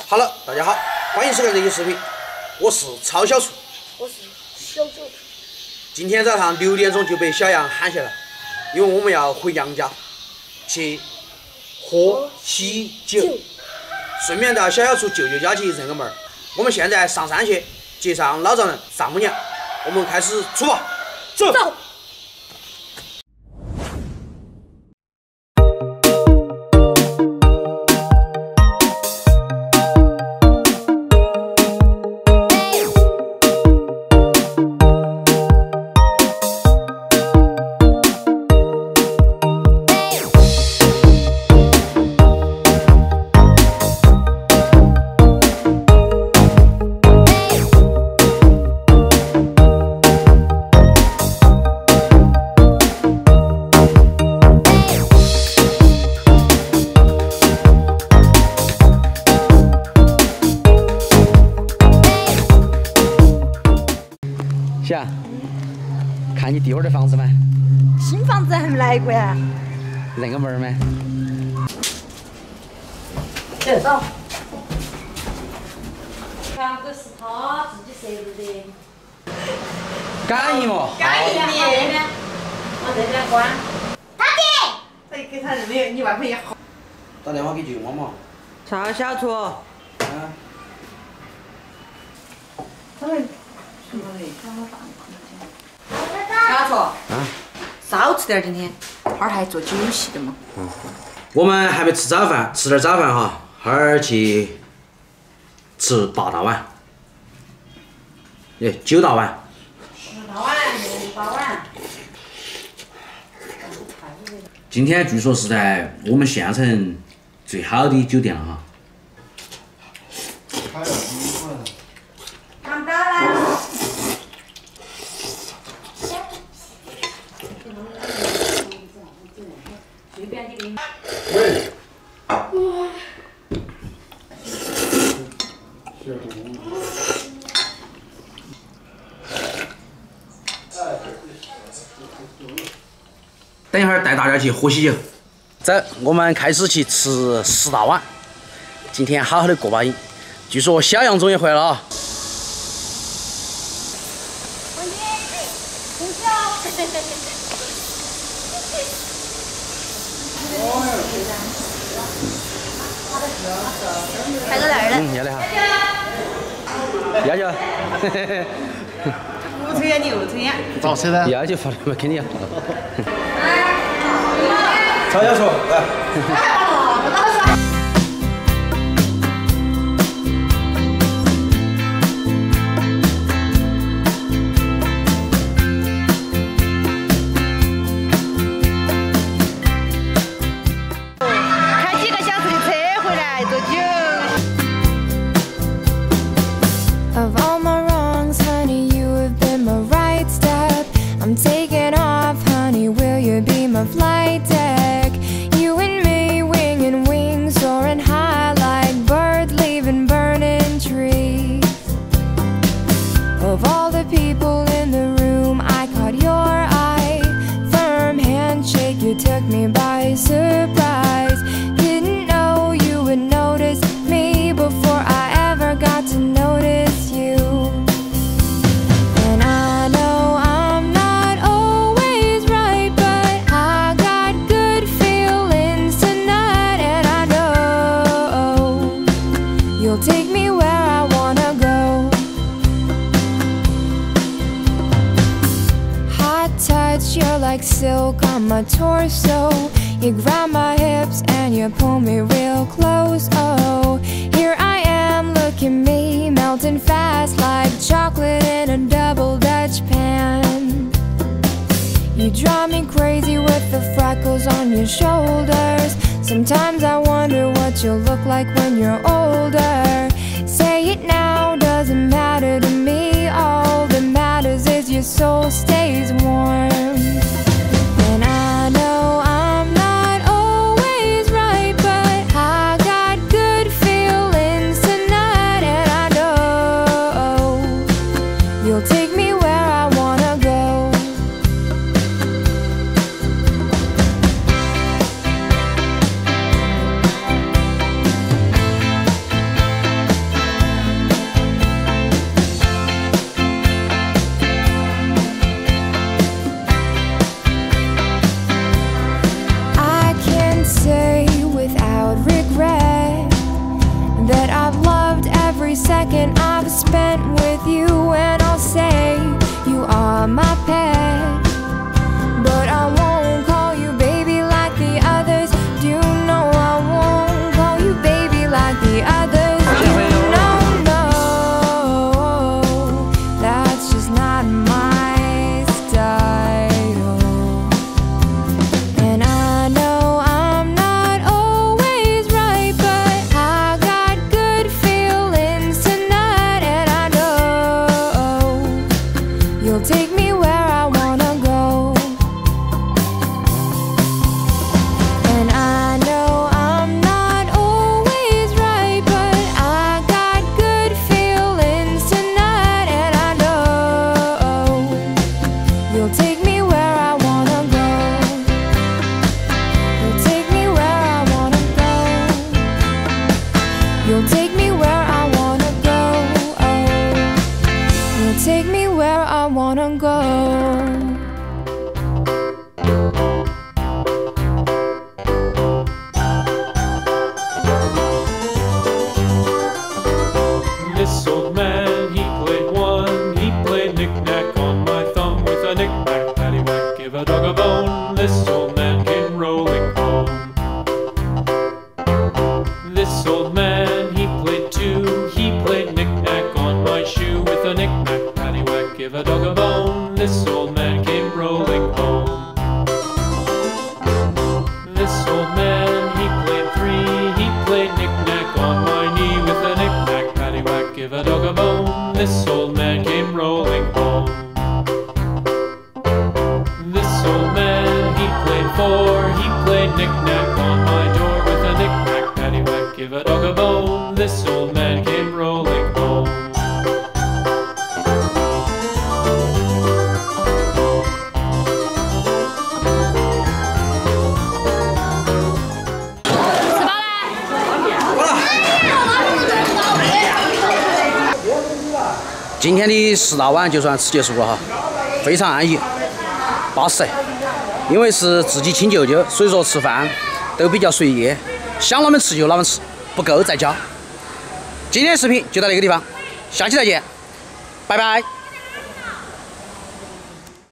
好了，大家好，欢迎收看这期视频，我是超小厨，我是小主。今天早上6点钟就被小杨喊下来，因为我们要回娘家去喝喜酒，顺便到小厨舅舅家去认个门儿。我们现在上山去接上老丈人丈母娘，我们开始出发，走。小，看你弟娃儿的房子吗？新房子还没来过呀？认个门儿吗？走。全部是他自己设置的。感应嘛。感应的。往这边关。他爹。再给他认的，你外婆也好。打电话给舅妈嘛。超小厨。啊。他们。小厨，少吃点今天，哈儿还做酒席的嘛。我们还没吃早饭，吃点早饭哈，哈儿去吃8大碗，9大碗。10大碗，8碗。今天据说是在我们县城最好的酒店了哈。看到了。喂。等一会儿带大家去喝喜酒。走，我们开始去吃10大碗。今天好好的过把瘾。据说小杨终于回来了啊！开个袋要得哈。要求。不抽烟你又抽烟。咋抽的？要求发的嘛，肯定要。超小厨来。Flight deck, you and me winging wings, soaring high like birds leaving burning trees. Of all the people in the room, I caught your eye. Firm handshake, you took me by surprise. Didn't know you would notice me before I ever got to notice you. And I know I'm not always right, but I got good feelings tonight, and I know you'll take me where I wanna go. Hot touch, you're like silk on my torso. You grab my hips and you pull me real close. Oh, here I am, look at me, melting fast like chocolate in a double Dutch pan. You drive me crazy with the freckles on your shoulders. Sometimes I wonder what you'll look like when you're older. Say it now, doesn't matter to me. All that matters is your soul stays warm. And I know I'm not always right, but I got good feelings tonight, and I know you'll take me where I wanna go. 好 take me where I wanna go. And I know I'm not always right, but I got good feelings tonight. And I know you'll take me where I wanna go. You'll take me where I wanna go. You'll take me where I wanna go. You'll take me where I wanna go. This old man, he played one. He played knick-knack on my thumb with a knick-knack, paddywhack, give a dog a bone. This old man came rolling home. This old man, he played two. He played knick-knack on my shoe with a knick-knack, paddywhack, give a dog a bone. This old man came rolling home. This old man, he played three. He played knick-knack on my knee with a knick-knack, paddywhack, give a dog a bone. This old man came rolling home. This old man, he played four. He played knick-knack on my door with a knick-knack, paddywhack, give a dog a bone. This old man came rolling home.今天的10大碗就算吃结束了哈，非常安逸，巴适。因为是自己亲舅舅，所以说吃饭都比较随意，想哪们吃就哪们吃，不够再加。今天的视频就到这个地方，下期再见，拜拜。